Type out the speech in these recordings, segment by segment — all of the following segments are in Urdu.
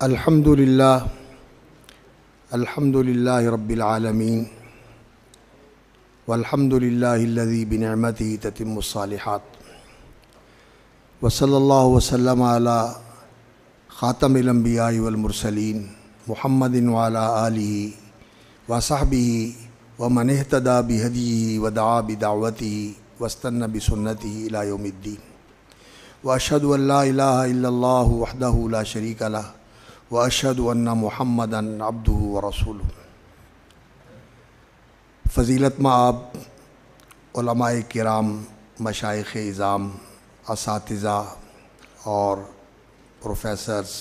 الحمدللہ رب العالمین والحمدللہ الذی بنعمتہ تتم الصالحات وصلی اللہ وسلم علی خاتم الانبیاء والمرسلین محمد وعلی آلہ وصحبہ ومن اہتدی بہدیہ ودعا بدعوتہ واستنى بسنتہ الی یوم الدین واشہد ان لا الہ الا اللہ وحدہ لا شریک لہ واشہد ان محمدا عبدہ ورسولہ۔ فضیلت مآب علماء کرام، مشائخ اعظام، اساتذہ اور پروفیسرز،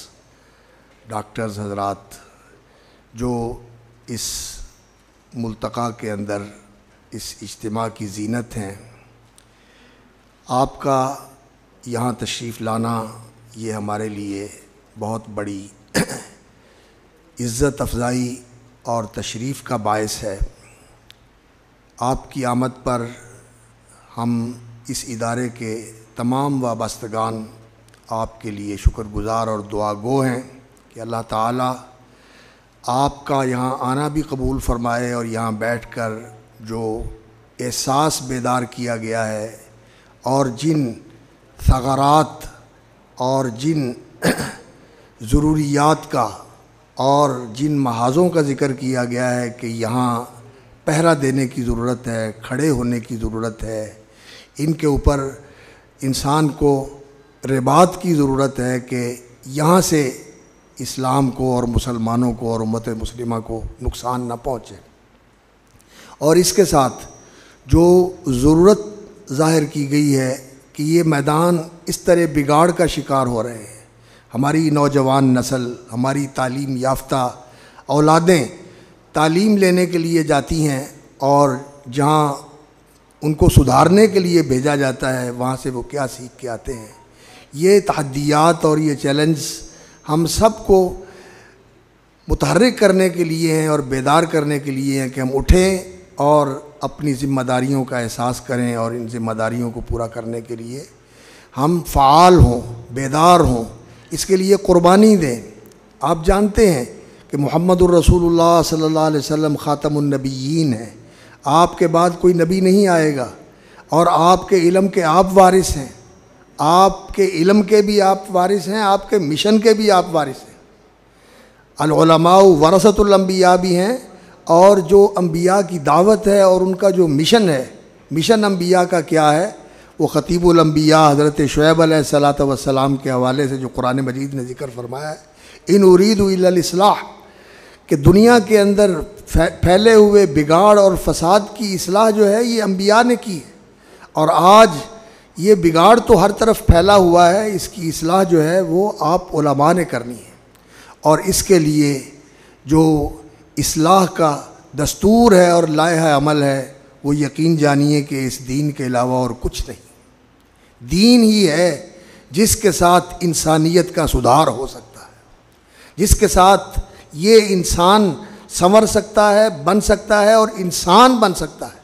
ڈاکٹرز حضرات جو اس ملتقى کے اندر اس اجتماع کی زینت ہیں، آپ کا یہاں تشریف لانا یہ ہمارے لیے بہت بڑی عزت افزائی اور تشریف کا باعث ہے۔ آپ کی آمد پر ہم اس ادارے کے تمام وابستگان آپ کے لیے شکر گزار اور دعا گو ہیں کہ اللہ تعالیٰ آپ کا یہاں آنا بھی قبول فرمائے، اور یہاں بیٹھ کر جو احساس بیدار کیا گیا ہے اور جن ثغرات اور جن ضروریات کا اور جن محاذوں کا ذکر کیا گیا ہے کہ یہاں پہرا دینے کی ضرورت ہے، کھڑے ہونے کی ضرورت ہے، ان کے اوپر انسان کو رباط کی ضرورت ہے کہ یہاں سے اسلام کو اور مسلمانوں کو اور امت مسلمہ کو نقصان نہ پہنچے۔ اور اس کے ساتھ جو ضرورت ظاہر کی گئی ہے کہ یہ میدان اس طرح بگاڑ کا شکار ہو رہے ہیں، ہماری نوجوان نسل، ہماری تعلیم یافتہ اولادیں تعلیم لینے کے لیے جاتی ہیں، اور جہاں ان کو سدھارنے کے لیے بھیجا جاتا ہے وہاں سے وہ کیا سیکھ کے آتے ہیں۔ یہ تحدیات اور یہ چیلنج ہم سب کو متحرک کرنے کے لیے ہیں اور بیدار کرنے کے لیے ہیں کہ ہم اٹھیں اور اپنی ذمہ داریوں کا احساس کریں، اور ان ذمہ داریوں کو پورا کرنے کے لیے ہم فعال ہوں، بیدار ہوں، اس کے لیے قربانی دیں۔ آپ جانتے ہیں کہ محمد الرسول اللہ صلی اللہ علیہ وسلم خاتم النبیین ہیں، آپ کے بعد کوئی نبی نہیں آئے گا، اور آپ کے علم کے آپ وارث ہیں، آپ کے علم کے بھی آپ وارث ہیں، آپ کے مشن کے بھی آپ وارث ہیں۔ العلماء ورثۃ الانبیاء بھی ہیں، اور جو انبیاء کی دعوت ہے اور ان کا جو مشن ہے، مشن انبیاء کا کیا ہے، وہ خطیب الانبیاء حضرت شعیب علیہ الصلاۃ والسلام کے حوالے سے جو قرآن مجید نے ذکر فرمایا ہے، ان اريد الا الاصلاح، کہ دنیا کے اندر پھیلے ہوئے بگاڑ اور فساد کی اصلاح جو ہے یہ انبیاء نے کی ہے، اور آج یہ بگاڑ تو ہر طرف پھیلا ہوا ہے، اس کی اصلاح جو ہے وہ آپ علماء نے کرنی ہے، اور اس کے لیے جو اصلاح کا دستور ہے اور لائحہ عمل ہے وہ یقین جانیے کہ اس دین کے علاوہ اور کچھ نہیں۔ دین ہی ہے جس کے ساتھ انسانیت کا سدھار ہو سکتا ہے، جس کے ساتھ یہ انسان سنور سکتا ہے، بن سکتا ہے اور انسان بن سکتا ہے،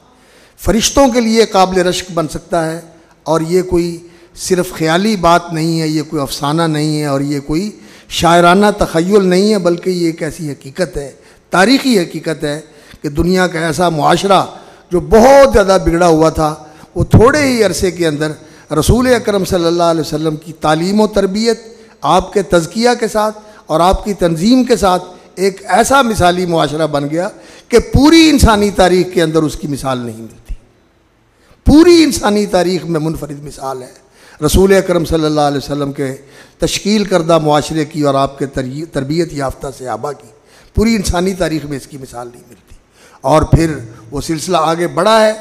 فرشتوں کے لیے قابل رشک بن سکتا ہے، اور یہ کوئی صرف خیالی بات نہیں ہے، یہ کوئی افسانہ نہیں ہے، اور یہ کوئی شاعرانہ تخیل نہیں ہے، بلکہ یہ ایک ایسی حقیقت ہے، تاریخی حقیقت ہے کہ دنیا کا ایسا معاشرہ جو بہت زیادہ بگڑا ہوا تھا، وہ تھوڑے ہی عرصے کے اندر رسول اکرم صلی اللہ علیہ وسلم کی تعلیم و تربیت، آپ کے تزکیہ کے ساتھ اور آپ کی تنظیم کے ساتھ ایک ایسا مثالی معاشرہ بن گیا کہ پوری انسانی تاریخ کے اندر اس کی مثال نہیں ملتی۔ پوری انسانی تاریخ میں منفرد مثال ہے رسول اکرم صلی اللہ علیہ وسلم کے تشکیل کردہ معاشرے کی اور آپ کے تربیت یافتہ صحابہ کی، پوری انسانی تاریخ میں اس کی مثال نہیں ملتی۔ اور پھر وہ سلسلہ آگے بڑھا ہے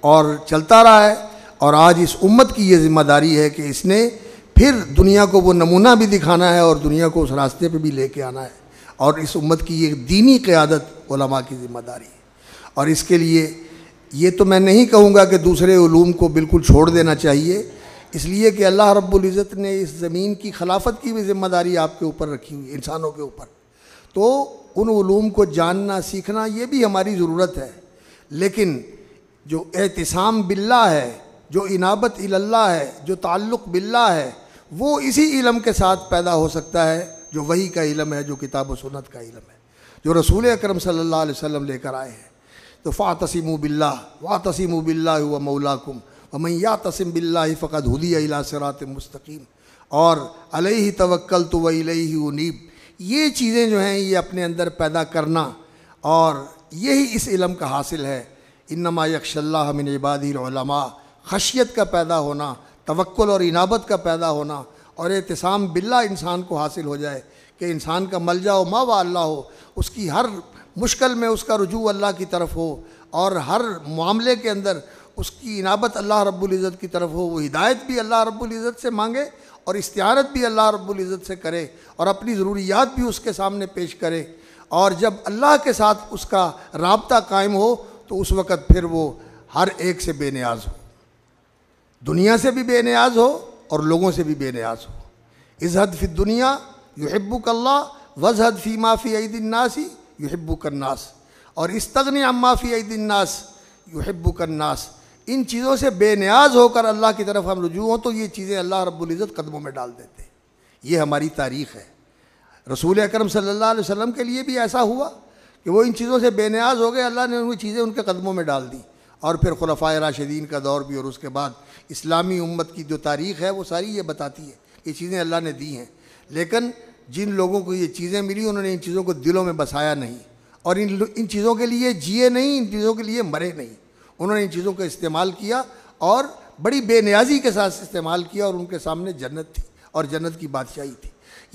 اور چلتا رہا ہے، اور آج اس امت کی یہ ذمہ داری ہے کہ اس نے پھر دنیا کو وہ نمونہ بھی دکھانا ہے اور دنیا کو اس راستے پہ بھی لے کے آنا ہے، اور اس امت کی یہ دینی قیادت علماء کی ذمہ داری ہے۔ اور اس کے لیے یہ تو میں نہیں کہوں گا کہ دوسرے علوم کو بالکل چھوڑ دینا چاہیے، اس لیے کہ اللہ رب العزت نے اس زمین کی خلافت کی بھی ذمہ داری آپ کے اوپر رکھی ہوئی، انسانوں کے اوپر، تو ان علوم کو جاننا سیکھنا یہ بھی ہماری ضرورت ہے، لیکن جو اعتصام باللہ ہے، جو انابت اللہ ہے، جو تعلق باللہ ہے، وہ اسی علم کے ساتھ پیدا ہو سکتا ہے جو وحی کا علم ہے، جو کتاب و سنت کا علم ہے، جو رسول اکرم صلی اللہ علیہ وسلم لے کر آئے ہیں۔ تو فاعتصموا باللہ واعتصموا باللہ هو مولاکم ومن یعتصم باللہ فقد ہدی الی صراط مستقیم، اور علیہ توکلت والیہ انیب، یہ چیزیں جو ہیں یہ اپنے اندر پیدا کرنا، اور یہی اس علم کا حاصل ہے۔ انما یخش اللہ من عبادہ العلماء، خشیت کا پیدا ہونا، توکل اور انابت کا پیدا ہونا، اور اعتصام باللہ انسان کو حاصل ہو جائے کہ انسان کا ملجا و ماوا اللہ ہو، اس کی ہر مشکل میں اس کا رجوع اللہ کی طرف ہو، اور ہر معاملے کے اندر اس کی انابت اللہ رب العزت کی طرف ہو، وہ ہدایت بھی اللہ رب العزت سے مانگے اور استعانت بھی اللہ رب العزت سے کرے، اور اپنی ضروریات بھی اس کے سامنے پیش کرے، اور جب اللہ کے ساتھ اس کا رابطہ قائم ہو تو اس وقت پھر وہ ہر ایک سے بے نیاز ہو، دنیا سے بھی بے نیاز ہو اور لوگوں سے بھی بے نیاز ہو۔ ازہد فی الدنیا یحبک اللہ وازہد فی ما فی ایدی الناس یحبک الناس، اور استغنی عما فی ایدی الناس یحبک الناس، ان چیزوں سے بے نیاز ہو کر اللہ کی طرف ہم رجوع ہوں تو یہ چیزیں اللہ رب العزت قدموں میں ڈال دیتے ہیں۔ یہ ہماری تاریخ ہے۔ رسول اکرم صلی اللہ علیہ وسلم کے لیے بھی ایسا ہوا کہ وہ ان چیزوں سے بے نیاز ہو گئے، اللہ نے وہ چیزیں ان کے قدموں میں ڈال دی، اور پھر خلفائے راشدین کا دور بھی، اور اس کے بعد اسلامی امت کی جو تاریخ ہے وہ ساری یہ بتاتی ہے کہ یہ چیزیں اللہ نے دی ہیں، لیکن جن لوگوں کو یہ چیزیں ملی انہوں نے ان چیزوں کو دلوں میں بسایا نہیں، اور ان چیزوں کے لیے جیے نہیں، ان چیزوں کے لیے مرے نہیں، انہوں نے ان چیزوں کو استعمال کیا اور بڑی بے نیازی کے ساتھ استعمال کیا، اور ان کے سامنے جنت تھی اور جنت کی بادشاہی تھی۔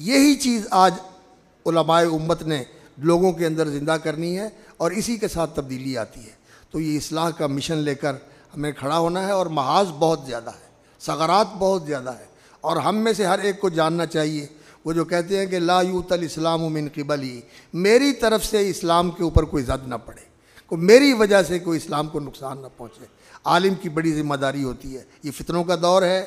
یہی چیز آج علماء امت نے لوگوں کے اندر زندہ کرنی ہے، اور اسی کے ساتھ تبدیلی آتی ہے۔ تو یہ اصلاح کا مشن لے کر ہمیں کھڑا ہونا ہے، اور محاذ بہت زیادہ ہے، ثغرات بہت زیادہ ہے، اور ہم میں سے ہر ایک کو جاننا چاہیے، وہ جو کہتے ہیں کہ لا یؤت الاسلام من قبلی، میری طرف سے اسلام کے اوپر کوئی زد نہ پڑے، میری وجہ سے کوئی اسلام کو نقصان نہ پہنچے۔ عالم کی بڑی ذمہ داری ہوتی ہے۔ یہ فتنوں کا دور ہے،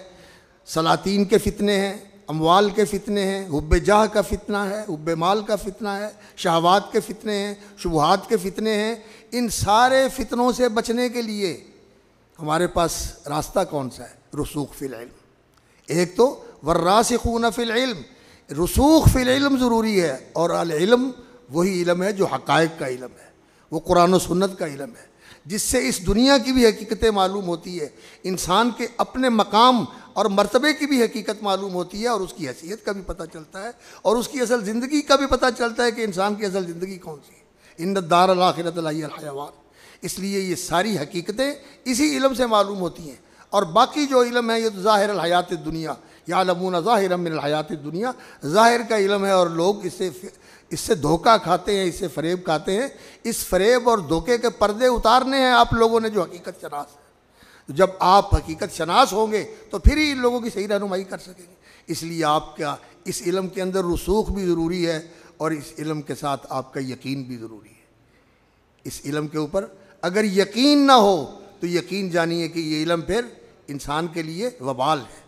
سلاطین کے فتنے ہیں، اموال کے فتنے ہیں، حب جاہ کا فتنہ ہے، حب مال کا فتنہ ہے، شہوات کے فتنے ہیں، شبہات کے فتنے ہیں۔ ان سارے فتنوں سے بچنے کے لیے ہمارے پاس راستہ کون سا ہے؟ رسوخ فی العلم۔ ایک تو والراسخون فی العلم، رسوخ فی العلم ضروری ہے، اور العلم وہی علم ہے جو حقائق کا علم ہے، وہ قرآن و سنت کا علم ہے، جس سے اس دنیا کی بھی حقیقتیں معلوم ہوتی ہے، انسان کے اپنے مقام اور مرتبے کی بھی حقیقت معلوم ہوتی ہے، اور اس کی حیثیت کا بھی پتہ چلتا ہے، اور اس کی اصل زندگی کا بھی پتہ چلتا ہے کہ انسان کی اصل زندگی کون سی ہے۔ ان الدار الاخرۃ لہی الحیوان۔ اس لیے یہ ساری حقیقتیں اسی علم سے معلوم ہوتی ہیں، اور باقی جو علم ہے یہ تو ظاہر الحیات الدنیا، یعلمون ظاہرا من الحیات الدنیا، ظاہر کا علم ہے، اور لوگ اس سے دھوکہ کھاتے ہیں، اس سے فریب کھاتے ہیں۔ اس فریب اور دھوکے کے پردے اتارنے ہیں آپ لوگوں نے جو حقیقت شناس ہے۔ جب آپ حقیقت شناس ہوں گے تو پھر ہی ان لوگوں کی صحیح رہنمائی کر سکیں گے۔ اس لیے آپ کا اس علم کے اندر رسوخ بھی ضروری ہے، اور اس علم کے ساتھ آپ کا یقین بھی ضروری ہے۔ اس علم کے اوپر اگر یقین نہ ہو تو یقین جانیے کہ یہ علم پھر انسان کے لیے وبال ہے۔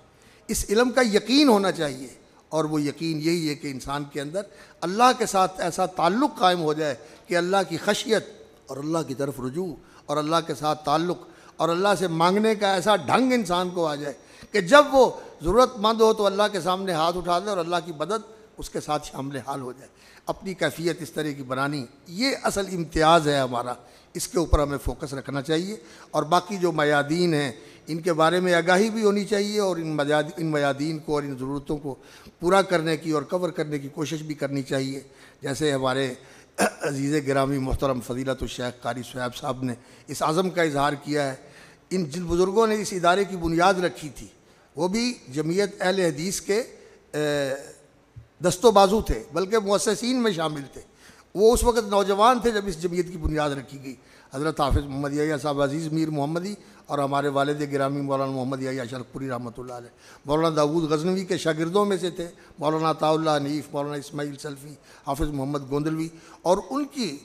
اس علم کا یقین ہونا چاہیے، اور وہ یقین یہی ہے کہ انسان کے اندر اللہ کے ساتھ ایسا تعلق قائم ہو جائے کہ اللہ کی خشیت اور اللہ کی طرف رجوع اور اللہ کے ساتھ تعلق اور اللہ سے مانگنے کا ایسا ڈھنگ انسان کو آ جائے کہ جب وہ ضرورت مند ہو تو اللہ کے سامنے ہاتھ اٹھا دے اور اللہ کی مدد اس کے ساتھ شامل حال ہو جائے۔ اپنی کیفیت اس طرح کی بنانی، یہ اصل امتیاز ہے ہمارا، اس کے اوپر ہمیں فوکس رکھنا چاہیے۔ اور باقی جو میادین ہیں ان کے بارے میں آگاہی بھی ہونی چاہیے، اور ان میادین کو اور ان ضرورتوں کو پورا کرنے کی اور کور کرنے کی کوشش بھی کرنی چاہیے۔ جیسے ہمارے عزیز گرامی محترم فضیلت الشیخ قاری صہیب صاحب نے اس عزم کا اظہار کیا ہے۔ جن بزرگوں نے اس ادارے کی بنیاد رکھی تھی وہ بھی جمعیت اہل حدیث کے دست و بازو تھے، بلکہ مؤسسین میں شامل تھے۔ وہ اس وقت نوجوان تھے جب اس جمعیت کی بنیاد رکھی گئی۔ حضرت حافظ محمد یحییٰ صاحب عزیز میر محمدی اور ہمارے والد گرامی مولانا محمد یحییٰ اشرف پوری رحمۃ اللہ علیہ، مولانا داود غزنوی کے شاگردوں میں سے تھے، مولانا عطاء اللہ حنیف، مولانا اسماعیل سلفی، حافظ محمد گوندلوی، اور ان کی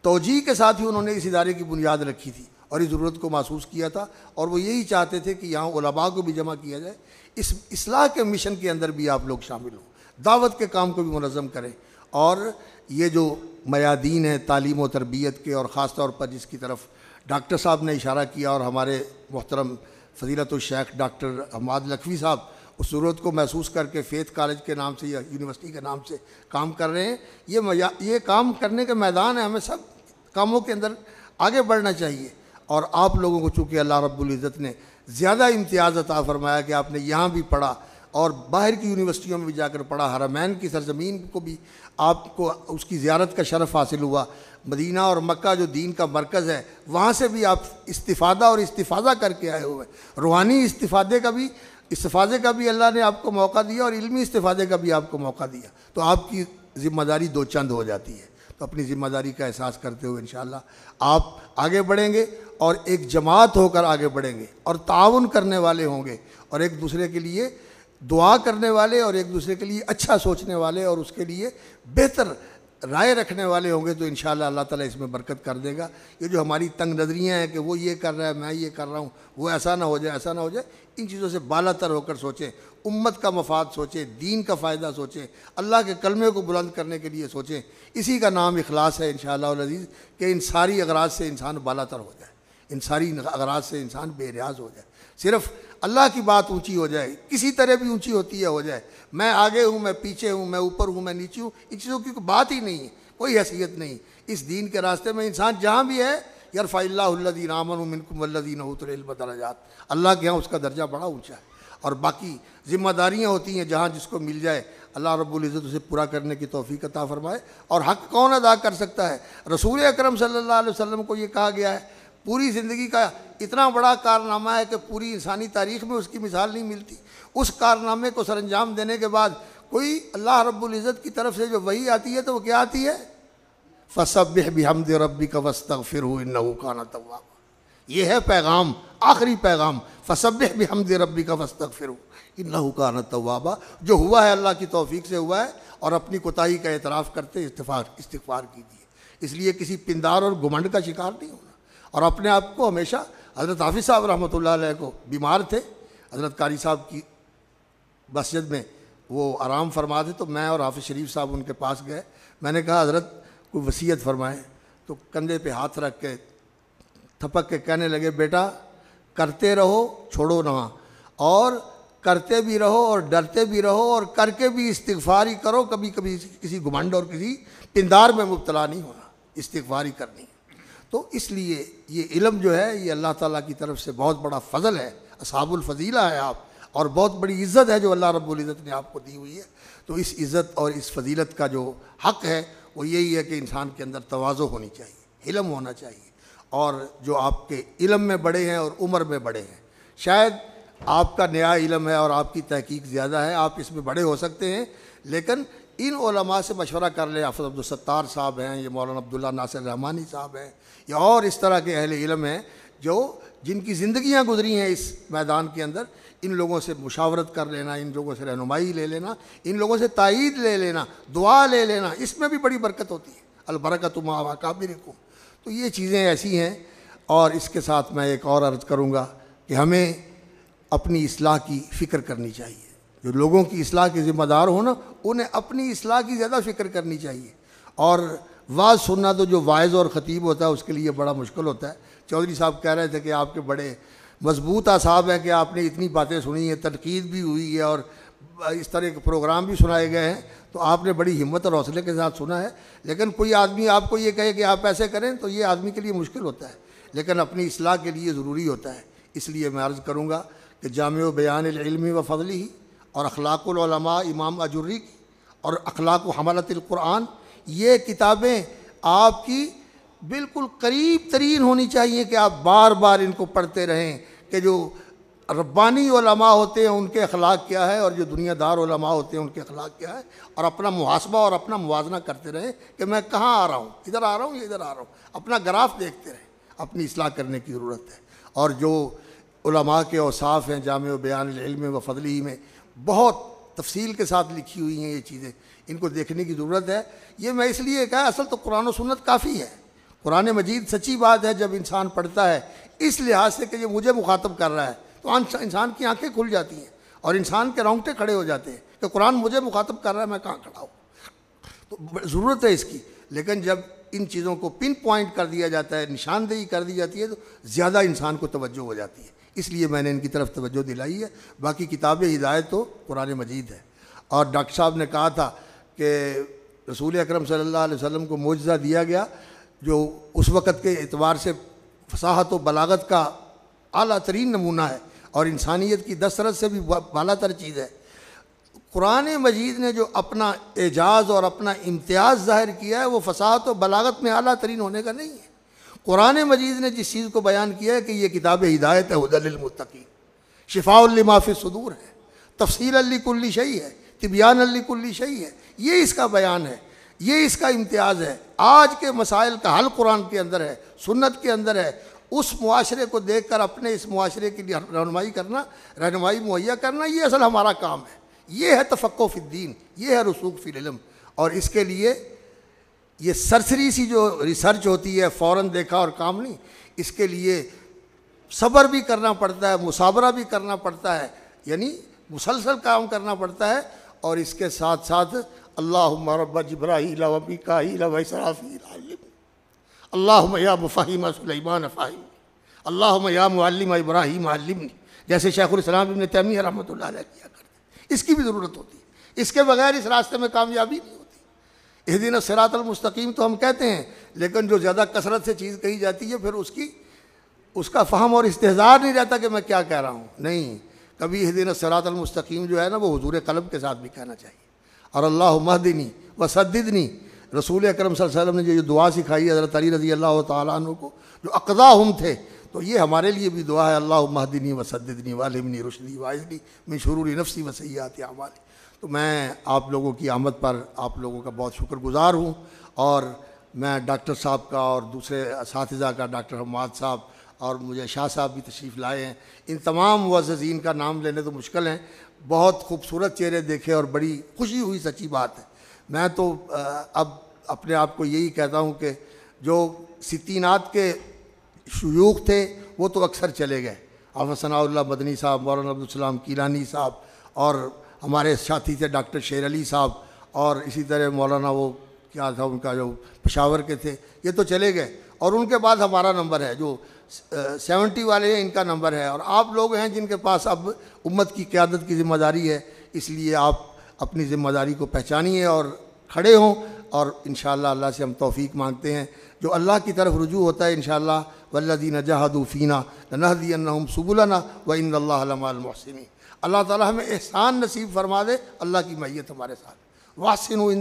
توجیہ کے ساتھ ہی انہوں نے اس ادارے کی بنیاد رکھی تھی اور اس ضرورت کو محسوس کیا تھا، اور وہ یہی چاہتے تھے کہ یہاں علماء کو بھی جمع کیا جائے، اس اصلاح کے مشن کے اندر بھی آپ لوگ شامل ہوں، دعوت کے کام کو بھی منظم کریں۔ اور یہ جو میادین ہیں تعلیم و تربیت کے، اور خاص طور پر جس کی طرف ڈاکٹر صاحب نے اشارہ کیا اور ہمارے محترم فضیلت الشیخ ڈاکٹر حماد لکھوی صاحب اس ضرورت کو محسوس کر کے فیتھ کالج کے نام سے یا یونیورسٹی کے نام سے کام کر رہے ہیں. یہ کام کرنے کے میدان ہے, ہمیں سب کاموں کے اندر آگے بڑھنا چاہیے. اور آپ لوگوں کو چونکہ اللہ رب العزت نے زیادہ امتیاز عطا فرمایا کہ آپ نے یہاں بھی پڑھا اور باہر کی یونیورسٹیوں میں بھی جا کر پڑھا, حرمین کی سرزمین کو بھی آپ کو اس کی زیارت کا شرف حاصل ہوا, مدینہ اور مکہ جو دین کا مرکز ہے وہاں سے بھی آپ استفادہ اور استفادہ کر کے آئے ہوئے. روحانی استفادے کا بھی اللہ نے آپ کو موقع دیا اور علمی استفادے کا بھی آپ کو موقع دیا, تو آپ کی ذمہ داری دو چند ہو جاتی ہے. تو اپنی ذمہ داری کا احساس کرتے ہوئے انشاءاللہ آپ آگے بڑھیں گے اور ایک جماعت ہو کر آگے بڑھیں گے اور تعاون کرنے والے ہوں گے اور ایک دوسرے کے لیے دعا کرنے والے اور ایک دوسرے کے لیے اچھا سوچنے والے اور اس کے لیے بہتر رائے رکھنے والے ہوں گے, تو انشاءاللہ اللہ تعالیٰ اس میں برکت کر دے گا. یہ جو ہماری تنگ نظریاں ہیں کہ وہ یہ کر رہا ہے میں یہ کر رہا ہوں, وہ ایسا نہ ہو جائے ایسا نہ ہو جائے, ان چیزوں سے بالا تر ہو کر سوچیں, امت کا مفاد سوچیں, دین کا فائدہ سوچیں, اللہ کے کلمے کو بلند کرنے کے لیے سوچیں. اسی کا نام اخلاص ہے انشاءاللہ العزیز, کہ ان ساری اغراض سے انسان بالا تر ہو جائے, ان ساری اغراض سے انسان بے نیاز ہو جائے, صرف اللہ کی بات اونچی ہو جائے, کسی طرح بھی اونچی ہوتی ہے ہو جائے, میں آگے ہوں میں پیچھے ہوں میں اوپر ہوں میں نیچے ہوں, ان چیزوں کی کوئی بات ہی نہیں ہے, کوئی حیثیت نہیں. اس دین کے راستے میں انسان جہاں بھی ہے, یرفع اللہ الذین آمنوا منکم والذین اوتوا العلم درجات, اللہ کے ہاں اس کا درجہ بڑا اونچا ہے. اور باقی ذمہ داریاں ہوتی ہیں جہاں جس کو مل جائے, اللہ رب العزت اسے پورا کرنے کی توفیق عطا فرمائے. اور حق کون ادا کر سکتا ہے؟ رسول اکرم صلی اللہ علیہ وسلم کو یہ کہا گیا ہے, پوری زندگی کا اتنا بڑا کارنامہ ہے کہ پوری انسانی تاریخ میں اس کی مثال نہیں ملتی. اس کارنامے کو سر انجام دینے کے بعد کوئی اللہ رب العزت کی طرف سے جو وحی آتی ہے تو وہ کیا آتی ہے؟ فَسَبِّحْ بِحَمْدِ رَبِّكَ وَاسْتَغْفِرْهُ إِنَّهُ كَانَ تَوَّابًا. یہ ہے پیغام, آخری پیغام, فَسَبِّحْ بِحَمْدِ رَبِّكَ وَاسْتَغْفِرْهُ إِنَّهُ كَانَ تَوَّابًا. جو ہوا ہے اللہ کی توفیق سے ہوا ہے, اور اپنی کوتاہی کا اعتراف کرتے استغفار کیجیے. اس لیے کسی پندار اور گھمنڈ کا شکار نہیں ہونا. اور اپنے آپ کو ہمیشہ, حضرت حافظ صاحب رحمۃ اللہ علیہ کو بیمار تھے, حضرت قاری صاحب کی مسجد میں وہ آرام فرما تھے, تو میں اور حافظ شریف صاحب ان کے پاس گئے. میں نے کہا حضرت کوئی وصیت فرمائیں, تو کندھے پہ ہاتھ رکھ کے تھپک کے کہنے لگے, بیٹا کرتے رہو چھوڑو نہ, اور کرتے بھی رہو اور ڈرتے بھی رہو اور کر کے بھی استغفار ہی کرو, کبھی کبھی کسی گھمنڈ اور کسی پندار میں مبتلا نہیں ہونا, استغفار ہی کرنی. تو اس لیے یہ علم جو ہے یہ اللہ تعالیٰ کی طرف سے بہت بڑا فضل ہے, اصحاب الفضیلہ ہے آپ, اور بہت بڑی عزت ہے جو اللہ رب العزت نے آپ کو دی ہوئی ہے. تو اس عزت اور اس فضیلت کا جو حق ہے وہ یہی ہے کہ انسان کے اندر تواضع ہونی چاہیے, علم ہونا چاہیے. اور جو آپ کے علم میں بڑے ہیں اور عمر میں بڑے ہیں, شاید آپ کا نیا علم ہے اور آپ کی تحقیق زیادہ ہے, آپ اس میں بڑے ہو سکتے ہیں, لیکن ان علماء سے مشورہ کر لیں. حافظ عبدالستار صاحب ہیں, یہ مولانا عبداللہ ناصر رحمانی صاحب ہیں, یا اور اس طرح کے اہل علم ہیں جن کی زندگیاں گزری ہیں اس میدان کے اندر. ان لوگوں سے مشاورت کر لینا, ان لوگوں سے رہنمائی لے لینا, ان لوگوں سے تائید لے لینا, دعا لے لینا, اس میں بھی بڑی برکت ہوتی ہے. البرکۃ مع اکابرکم. تو یہ چیزیں ایسی ہیں. اور اس کے ساتھ میں ایک اور عرض کروں گا کہ ہمیں اپنی اصلاح کی فکر کرنی چاہیے. جو لوگوں کی اصلاح کے ذمہ دار ہوں نا, انہیں اپنی اصلاح کی زیادہ فکر کرنی چاہیے. اور واعظ سننا تو جو واعظ اور خطیب ہوتا ہے اس کے لیے بڑا مشکل ہوتا ہے. چودھری صاحب کہہ رہے تھے کہ آپ کے بڑے مضبوط اعصاب ہیں کہ آپ نے اتنی باتیں سنی ہیں, تنقید بھی ہوئی ہے اور اس طرح کے پروگرام بھی سنائے گئے ہیں, تو آپ نے بڑی ہمت اور حوصلے کے ساتھ سنا ہے. لیکن کوئی آدمی آپ کو یہ کہے کہ آپ ایسے کریں تو یہ آدمی کے لیے مشکل ہوتا ہے, لیکن اپنی اصلاح کے لیے ضروری ہوتا ہے. اس لیے میں عرض کروں گا کہ جامع بیان العلم و فضلہ اور اخلاق العلماء امام اجری کی اور اخلاق و حملۃ القرآن, یہ کتابیں آپ کی بالکل قریب ترین ہونی چاہیے کہ آپ بار بار ان کو پڑھتے رہیں کہ جو ربانی علماء ہوتے ہیں ان کے اخلاق کیا ہے اور جو دنیا دار علماء ہوتے ہیں ان کے اخلاق کیا ہے, اور اپنا محاسبہ اور اپنا موازنہ کرتے رہیں کہ میں کہاں آ رہا ہوں, ادھر آ رہا ہوں یا ادھر آ رہا ہوں. اپنا گراف دیکھتے رہیں. اپنی اصلاح کرنے کی ضرورت ہے. اور جو علماء کے اوصاف ہیں جامع بیان العلم و فضلہ میں بہت تفصیل کے ساتھ لکھی ہوئی ہیں یہ چیزیں, ان کو دیکھنے کی ضرورت ہے. یہ میں اس لیے کہا, اصل تو قرآن و سنت کافی ہے. قرآن مجید سچی بات ہے جب انسان پڑھتا ہے اس لحاظ سے کہ یہ مجھے مخاطب کر رہا ہے تو انسان کی آنکھیں کھل جاتی ہیں اور انسان کے رونگٹے کھڑے ہو جاتے ہیں کہ قرآن مجھے مخاطب کر رہا ہے, میں کہاں کھڑا ہوں. تو ضرورت ہے اس کی. لیکن جب ان چیزوں کو پن پوائنٹ کر دیا جاتا ہے, نشاندہی کر دی جاتی ہے, تو زیادہ انسان کو توجہ ہو جاتی ہے. اس لیے میں نے ان کی طرف توجہ دلائی ہے. باقی کتاب ہدایت تو قرآن مجید ہے. اور ڈاکٹر صاحب نے کہا تھا کہ رسول اکرم صلی اللہ علیہ وسلم کو معجزہ دیا گیا جو اس وقت کے اعتبار سے فصاحت و بلاغت کا اعلیٰ ترین نمونہ ہے اور انسانیت کی دسترس سے بھی بالا تر چیز ہے. قرآن مجید نے جو اپنا اعجاز اور اپنا امتیاز ظاہر کیا ہے وہ فصاحت و بلاغت میں اعلیٰ ترین ہونے کا نہیں ہے. قرآن مجید نے جس چیز کو بیان کیا ہے کہ یہ کتاب ہدایت ہے، ہدی للمتقین، شفاء لما فی الصدور ہے، تفصیلا لکل شیء ہے، تبیانا لکل شیء ہے، یہ اس کا بیان ہے، یہ اس کا امتیاز ہے. آج کے مسائل کا حل قرآن کے اندر ہے، سنت کے اندر ہے. اس معاشرے کو دیکھ کر اپنے اس معاشرے کی رہنمائی مہیا کرنا، یہ اصل ہمارا کام ہے. یہ ہے تفقہ فی الدین، یہ ہے رسوخ فی العلم. اور اس کے لیے یہ سرسری سی جو ریسرچ ہوتی ہے، فوراً دیکھا اور کام نہیں، اس کے لیے صبر بھی کرنا پڑتا ہے، مثابرہ بھی کرنا پڑتا ہے، یعنی مسلسل کام کرنا پڑتا ہے. اور اس کے ساتھ ساتھ اللہم رب جبرائیل و میکائیل و اسرافیل علمنی، اللہم یا مفہم سلیمان فہمنی، اللہم یا معلم ابراہیم علمنی، جیسے شیخ الاسلام ابن تیمیہ رحمۃ اللہ علیہ کیا کرتے. اس کی بھی ضرورت ہوتی ہے، اس کے بغیر اس راستے میں کامیابی نہیں ہوتی. اہدنا الصراط المستقیم تو ہم کہتے ہیں، لیکن جو زیادہ کثرت سے چیز کہی جاتی ہے پھر اس کا فہم اور استحضار نہیں رہتا کہ میں کیا کہہ رہا ہوں. نہیں، کبھی اہدنا الصراط المستقیم جو ہے نا وہ حضور قلب کے ساتھ بھی کہنا چاہیے. اور اللہم اہدنی وسددنی، رسول اکرم صلی اللہ علیہ وسلم نے جو دعا سکھائی حضرت علی رضی اللہ تعالیٰ عنہ کو، جو اقداہم تھے، تو یہ ہمارے لیے بھی دعا ہے، اللہم اہدنی وسددنی والہمنی رشدی واعذنی من شرور نفسی وسیئات اعمالی. تو میں آپ لوگوں کی آمد پر آپ لوگوں کا بہت شکر گزار ہوں. اور میں ڈاکٹر صاحب کا اور دوسرے اساتذہ کا، ڈاکٹر حماد صاحب اور مجھے شاہ صاحب بھی تشریف لائے ہیں، ان تمام معززین کا نام لینے تو مشکل ہیں. بہت خوبصورت چہرے دیکھے اور بڑی خوشی ہوئی، سچی بات ہے. میں تو اب اپنے آپ کو یہی کہتا ہوں کہ جو ستینات کے شیوخ تھے وہ تو اکثر چلے گئے، حافظ ثناء اللہ مدنی صاحب، مولانا عبدالسلام کیلانی صاحب، اور ہمارے ساتھی تھے ڈاکٹر شیر علی صاحب، اور اسی طرح مولانا وہ کیا تھا ان کا جو پشاور کے تھے، یہ تو چلے گئے. اور ان کے بعد ہمارا نمبر ہے، جو 70 والے ہیں ان کا نمبر ہے. اور آپ لوگ ہیں جن کے پاس اب امت کی قیادت کی ذمہ داری ہے، اس لیے آپ اپنی ذمہ داری کو پہچانیے اور کھڑے ہوں. اور انشاءاللہ اللہ سے ہم توفیق مانگتے ہیں. جو اللہ کی طرف رجوع ہوتا ہے انشاءاللہ، والذین جاہدوا فینا لنہدینہم سبلنا وان اللہ لمع المحسنین. اللہ تعالیٰ ہمیں احسان نصیب فرما دے، اللہ کی معیت ہمارے ساتھ. واحسنوا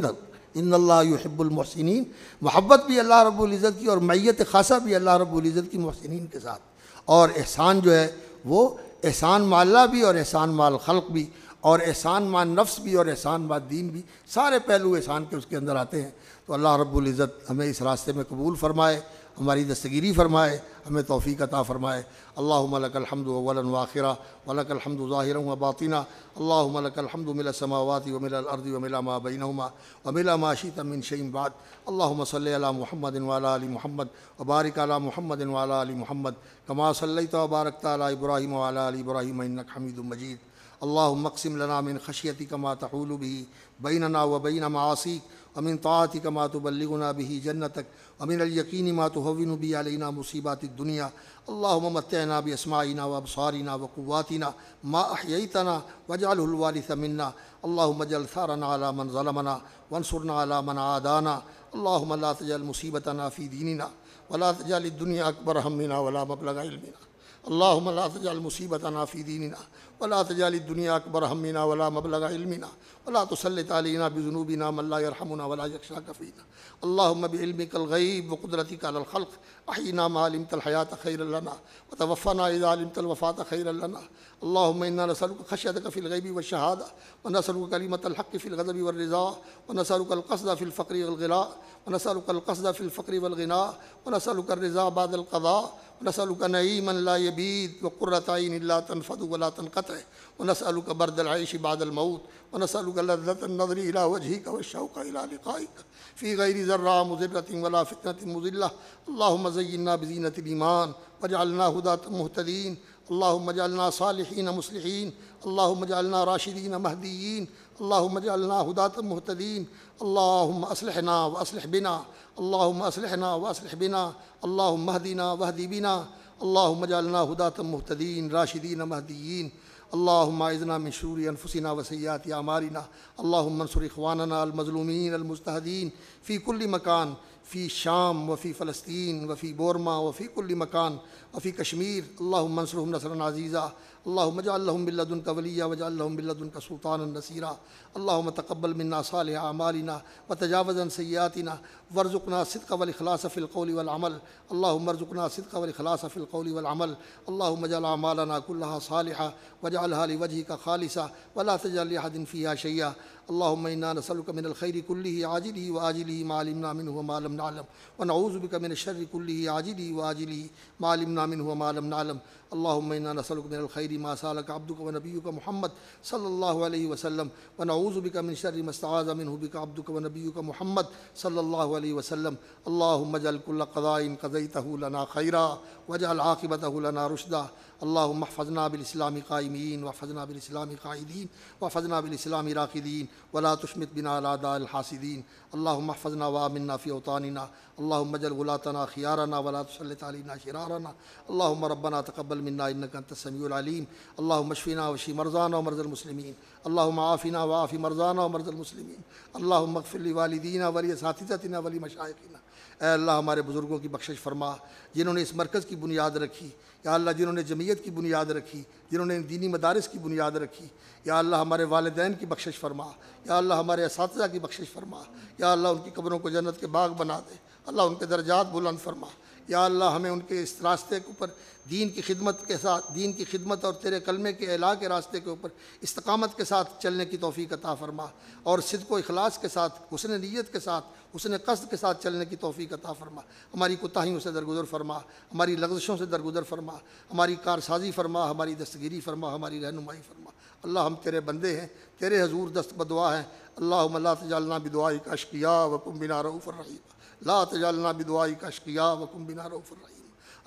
ان اللہ یحب المحسنین، محبت بھی اللہ رب العزت کی اور معیت خاصہ بھی اللہ رب العزت کی محسنین کے ساتھ. اور احسان جو ہے وہ احسان مع اللہ بھی اور احسان مع الخلق بھی اور احسان مع نفس بھی اور احسان مع دین بھی، سارے پہلو احسان کے اس کے اندر آتے ہیں. تو اللہ رب العزت ہمیں اس راستے میں قبول فرمائے، ہماری دستگیری فرمائے، ہمیں توفیق عطا فرمائے. اللہم لک الحمد اولا وآخرا ولک الحمد ظاہرا وباطنا. اللہم لک الحمد ملء السماوات وملء الارض وملء ما بینہما وملء ما شئت من شیء بعد. اللہم صلی علی محمد وعلی آل محمد وبارک علی محمد وعلی آل محمد کما صلیت وبارکت علی ابراہیم وعلی آل ابراہیم انک حمید مجید. اللہم اقسم لنا من خشیتک ما تحول به بیننا وبین معاصیک ومن طاعتك ما تبلغنا به جنتك ومن اليقين ما تهون به علينا مصيبات الدنيا. اللهم متعنا بأسماعنا وأبصارنا وقواتنا ما أحييتنا واجعله الوارث منا. اللهم اجعل ثارنا على من ظلمنا وانصرنا على من عادانا. اللهم لا تجعل مصيبتنا في ديننا ولا تجعل الدنيا أكبر همنا ولا مبلغ علمنا. اللهم لا تجعل مصيبتنا في ديننا ولا تجعل الدنيا أكبر همنا ولا مبلغ علمنا ولا تسلط علينا بذنوبنا من لا يرحمنا ولا يخشاك فينا. اللهم بعلمك الغيب وقدرتك على الخلق أحينا ما علمت الحياة خيرا لنا وتوفنا إذا علمت الوفاة خيرا لنا. اللهم إنا نسألك خشيتك في الغيب والشهادة ونسألك كلمة الحق في الغضب والرضا ونسألك القصد في الفقر والغناء ونسألك القصد في الفقر والغناء ونسألك الرضا بعد القضاء ونسألك نعيما لا يبيد وقرة عين لا تنفد ولا تنقطع ونسألك برد العيش بعد الموت ونسألك لذة النظر إلى وجهك والشوق إلى لقائك في غير ذراء مضرة ولا فتنة مضلة. اللهم زينا بزينة الإيمان واجعلنا هداة مهتدين. اللهم اجعلنا صالحين مصلحين. اللهم اجعلنا راشدين مهديين. اللهم اجعلنا هداة مهتدين. اللهم أصلحنا وأصلح بنا. اللهم أصلحنا وأصلح بنا. اللهم اهدنا واهد بنا. اللهم اجعلنا هداة مهتدين راشدين مهديين. اللهم اعذنا من شرور انفسنا وسيئات اعمالنا. اللهم انصر اخواننا المظلومين المضطهدين في كل مكان، في الشام وفي فلسطين وفي بورما وفي كل مكان وفي كشمیر. اللهم انصرهم نصرا عزيزا. اللهم اجعل لهم من لدنك وليا واجعل لهم من لدنك سلطانا نصيرا. اللهم تقبل منا صالح اعمالنا وتجاوز عن سيئاتنا وارزقنا الصدق والاخلاص في القول والعمل. اللهم ارزقنا الصدق والاخلاص في القول والعمل. اللهم اجعل اعمالنا كلها صالحه واجعلها لوجهك خالصه ولا تجعل لاحد فيها شيئا. اللهم انا نسألك من الخير كله عاجله واجله ما علمنا منه وما لم نعلم، ونعوذ بك من الشر كله عاجله واجله ما علمنا منه وما لم نعلم. اللهم انا نسألك من الخير ما سألك عبدك ونبيك محمد صلى الله عليه وسلم، ونعوذ بك من شر ما استعاذ منه بك عبدك ونبيك محمد صلى الله عليه وسلم. اللهم اجعل كل قضاء قضيته لنا خيرا واجعل عاقبته لنا رشدا. اللهم احفظنا بالاسلام قائمين واحفظنا بالاسلام قاعدين واحفظنا بالاسلام راقدين ولا تشمت بنا الاعداء الحاسدين. اللهم احفظنا وامنا في اوطاننا. اللهم اجعل غلاتنا خيارنا ولا تسلط علينا شرارنا. اللهم ربنا تقبل منا انك انت السميع العليم. اللهم اشفنا واشف مرضانا ومرضى المسلمين. اللهم عافنا وعاف مرضانا ومرضى المسلمين. اللهم اغفر لوالدينا ولاساتذتنا ولمشائخنا. اے اللہ ہمارے بزرگوں کی بخشش فرما جنہوں نے اس مرکز کی بنیاد رکھی. یا اللہ جنہوں نے جمعیت کی بنیاد رکھی، جنہوں نے دینی مدارس کی بنیاد رکھی. یا اللہ ہمارے والدین کی بخشش فرما. یا اللہ ہمارے اساتذہ کی بخشش فرما. یا اللہ ان کی قبروں کو جنت کے باغ بنا دے. اللہ ان کے درجات بلند فرما. یا اللہ ہمیں ان کے اس راستے کے اوپر دین کی خدمت کے ساتھ، دین کی خدمت اور تیرے کلمے کے اعلاء کے راستے کے اوپر استقامت کے ساتھ چلنے کی توفیق عطا فرما، اور صدق و اخلاص کے ساتھ، حسن نیت کے ساتھ، حسن قصد کے ساتھ چلنے کی توفیق عطا فرما. ہماری کوتاہیوں سے درگزر فرما، ہماری لغزشوں سے درگزر فرما، ہماری کارسازی فرما، ہماری دستگیری فرما، ہماری رہنمائی فرما. اللہ ہم تیرے بندے ہیں، تیرے حضور دست بدعا ہیں. اللہم لا تجعلنا بدعائک اشقیاء وکن بنا رؤوفا رحیما. لا تجعلنا بدعائک اشقیاء وکن بنا رؤوفا رحیما.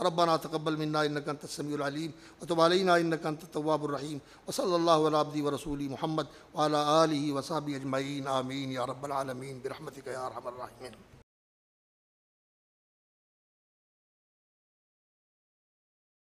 ربنا تقبل منا انك انت السميع العليم وتب علينا انك انت التواب الرحيم. وصلى الله على عبده ورسوله محمد وعلى اله وصحبه اجمعين. آمين يا رب العالمين برحمتك يا ارحم الراحمين.